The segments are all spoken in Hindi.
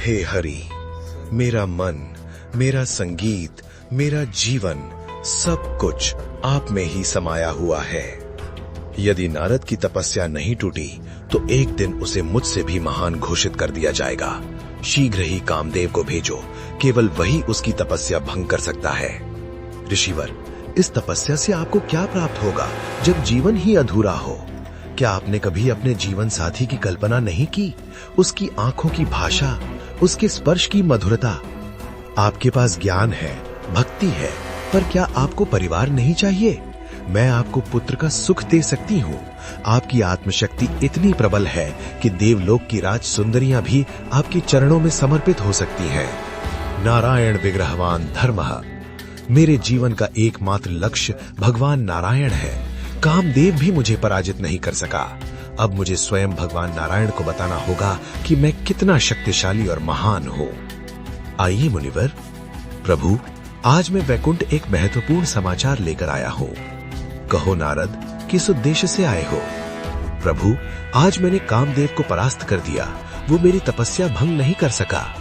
हे हरि, मेरा मन, मेरा संगीत, मेरा जीवन, सब कुछ आप में ही समाया हुआ है। यदि नारद की तपस्या नहीं टूटी तो एक दिन उसे मुझसे भी महान घोषित कर दिया जाएगा। शीघ्र ही कामदेव को भेजो, केवल वही उसकी तपस्या भंग कर सकता है। ऋषिवर, इस तपस्या से आपको क्या प्राप्त होगा जब जीवन ही अधूरा हो? क्या आपने कभी अपने जीवन साथी की कल्पना नहीं की? उसकी आंखों की भाषा, उसके स्पर्श की मधुरता। आपके पास ज्ञान है, भक्ति है, पर क्या आपको परिवार नहीं चाहिए? मैं आपको पुत्र का सुख दे सकती हूँ। आपकी आत्मशक्ति इतनी प्रबल है कि देवलोक की राज सुंदरियां भी आपके चरणों में समर्पित हो सकती हैं। नारायण विग्रहवान धर्मः। मेरे जीवन का एकमात्र लक्ष्य भगवान नारायण है। कामदेव भी मुझे पराजित नहीं कर सका। अब मुझे स्वयं भगवान नारायण को बताना होगा कि मैं कितना शक्तिशाली और महान हूँ। आइए मुनिवर। प्रभु, आज मैं वैकुंठ एक महत्वपूर्ण समाचार लेकर आया हूँ। कहो नारद, किस उद्देश्य से आए हो? प्रभु, आज मैंने कामदेव को परास्त कर दिया। वो मेरी तपस्या भंग नहीं कर सका।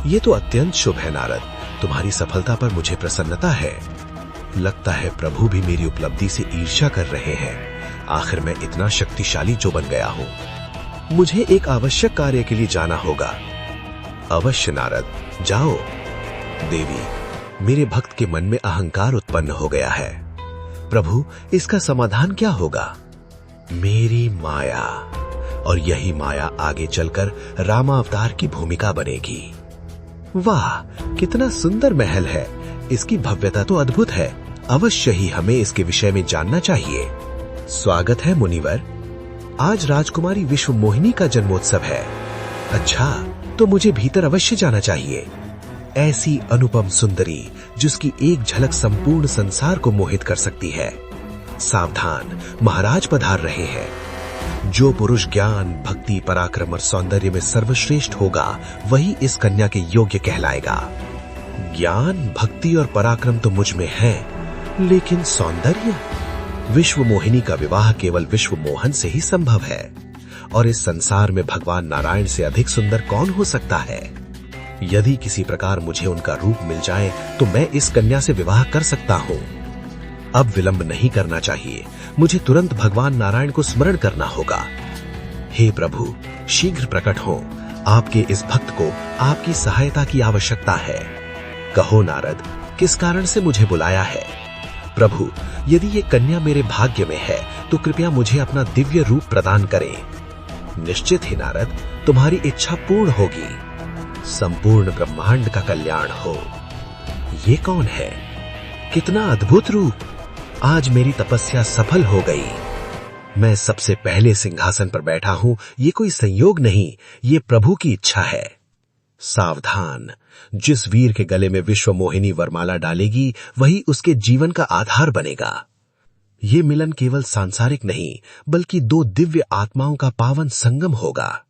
ये तो अत्यंत शुभ है नारद। तुम्हारी सफलता पर मुझे प्रसन्नता है। लगता है प्रभु भी मेरी उपलब्धि से ईर्ष्या कर रहे हैं। आखिर मैं इतना शक्तिशाली जो बन गया हूँ। मुझे एक आवश्यक कार्य के लिए जाना होगा। अवश्य नारद, जाओ। देवी, मेरे भक्त के मन में अहंकार उत्पन्न हो गया है। प्रभु, इसका समाधान क्या होगा? मेरी माया, और यही माया आगे चलकर रामावतार की भूमिका बनेगी। वाह, कितना सुंदर महल है। इसकी भव्यता तो अद्भुत है। अवश्य ही हमें इसके विषय में जानना चाहिए। स्वागत है मुनिवर। आज राजकुमारी विश्व मोहिनी का जन्मोत्सव है। अच्छा, तो मुझे भीतर अवश्य जाना चाहिए। ऐसी अनुपम सुंदरी जिसकी एक झलक संपूर्ण संसार को मोहित कर सकती है। सावधान, महाराज पधार रहे हैं। जो पुरुष ज्ञान, भक्ति, पराक्रम और सौंदर्य में सर्वश्रेष्ठ होगा वही इस कन्या के योग्य कहलाएगा। ज्ञान, भक्ति और पराक्रम तो मुझ में है, लेकिन सौंदर्य? विश्व मोहिनी का विवाह केवल विश्व मोहन से ही संभव है, और इस संसार में भगवान नारायण से अधिक सुंदर कौन हो सकता है? यदि किसी प्रकार मुझे उनका रूप मिल जाए तो मैं इस कन्या से विवाह कर सकता हूँ। अब विलंब नहीं करना चाहिए। मुझे तुरंत भगवान नारायण को स्मरण करना होगा। हे प्रभु, शीघ्र प्रकट हो। आपके इस भक्त को आपकी सहायता की आवश्यकता है। कहो नारद, किस कारण से मुझे बुलाया है? प्रभु, यदि ये कन्या मेरे भाग्य में है तो कृपया मुझे अपना दिव्य रूप प्रदान करें। निश्चित ही नारद, तुम्हारी इच्छा पूर्ण होगी। संपूर्ण ब्रह्मांड का कल्याण हो। ये कौन है? कितना अद्भुत रूप। आज मेरी तपस्या सफल हो गई। मैं सबसे पहले सिंहासन पर बैठा हूं। ये कोई संयोग नहीं, ये प्रभु की इच्छा है। सावधान, जिस वीर के गले में विश्व मोहिनी वरमाला डालेगी वही उसके जीवन का आधार बनेगा। ये मिलन केवल सांसारिक नहीं बल्कि दो दिव्य आत्माओं का पावन संगम होगा।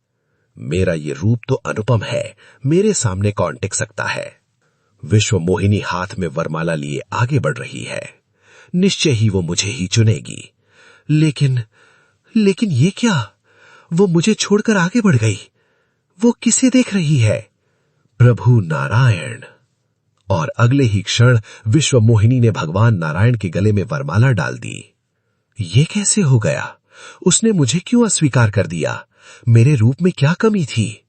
मेरा ये रूप तो अनुपम है। मेरे सामने कौन टिक सकता है? विश्व मोहिनी हाथ में वरमाला लिए आगे बढ़ रही है। निश्चय ही वो मुझे ही चुनेगी। लेकिन ये क्या? वो मुझे छोड़कर आगे बढ़ गई। वो किसे देख रही है? प्रभु नारायण। और अगले ही क्षण विश्व मोहिनी ने भगवान नारायण के गले में वरमाला डाल दी। ये कैसे हो गया? उसने मुझे क्यों अस्वीकार कर दिया? मेरे रूप में क्या कमी थी?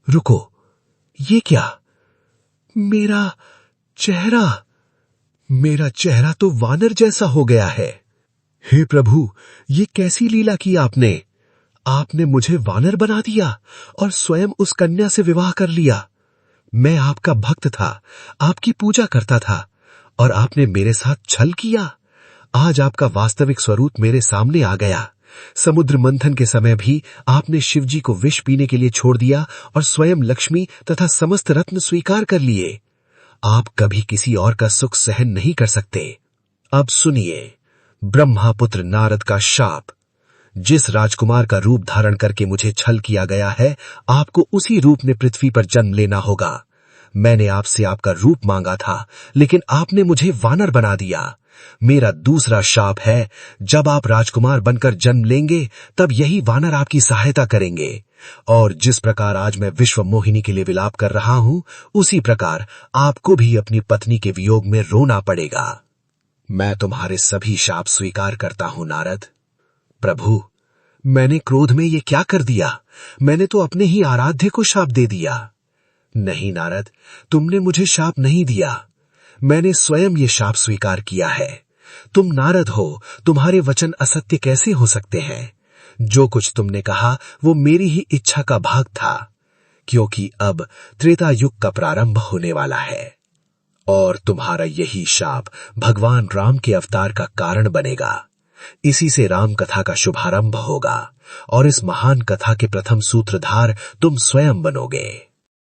रुको, ये क्या? मेरा चेहरा तो वानर जैसा हो गया है। हे प्रभु, ये कैसी लीला की आपने? आपने मुझे वानर बना दिया और स्वयं उस कन्या से विवाह कर लिया। मैं आपका भक्त था, आपकी पूजा करता था, और आपने मेरे साथ छल किया। आज आपका वास्तविक स्वरूप मेरे सामने आ गया। समुद्र मंथन के समय भी आपने शिवजी को विष पीने के लिए छोड़ दिया और स्वयं लक्ष्मी तथा समस्त रत्न स्वीकार कर लिए। आप कभी किसी और का सुख सहन नहीं कर सकते। अब सुनिए, ब्रह्मापुत्र नारद का शाप। जिस राजकुमार का रूप धारण करके मुझे छल किया गया है, आपको उसी रूप में पृथ्वी पर जन्म लेना होगा। मैंने आपसे आपका रूप मांगा था, लेकिन आपने मुझे वानर बना दिया। मेरा दूसरा शाप है, जब आप राजकुमार बनकर जन्म लेंगे तब यही वानर आपकी सहायता करेंगे। और जिस प्रकार आज मैं विश्व मोहिनी के लिए विलाप कर रहा हूं, उसी प्रकार आपको भी अपनी पत्नी के वियोग में रोना पड़ेगा। मैं तुम्हारे सभी शाप स्वीकार करता हूं नारद। प्रभु, मैंने क्रोध में ये क्या कर दिया? मैंने तो अपने ही आराध्य को शाप दे दिया। नहीं नारद, तुमने मुझे शाप नहीं दिया, मैंने स्वयं ये शाप स्वीकार किया है। तुम नारद हो, तुम्हारे वचन असत्य कैसे हो सकते हैं? जो कुछ तुमने कहा वो मेरी ही इच्छा का भाग था, क्योंकि अब त्रेता युग का प्रारंभ होने वाला है और तुम्हारा यही शाप भगवान राम के अवतार का कारण बनेगा। इसी से राम कथा का शुभारंभ होगा और इस महान कथा के प्रथम सूत्रधार तुम स्वयं बनोगे।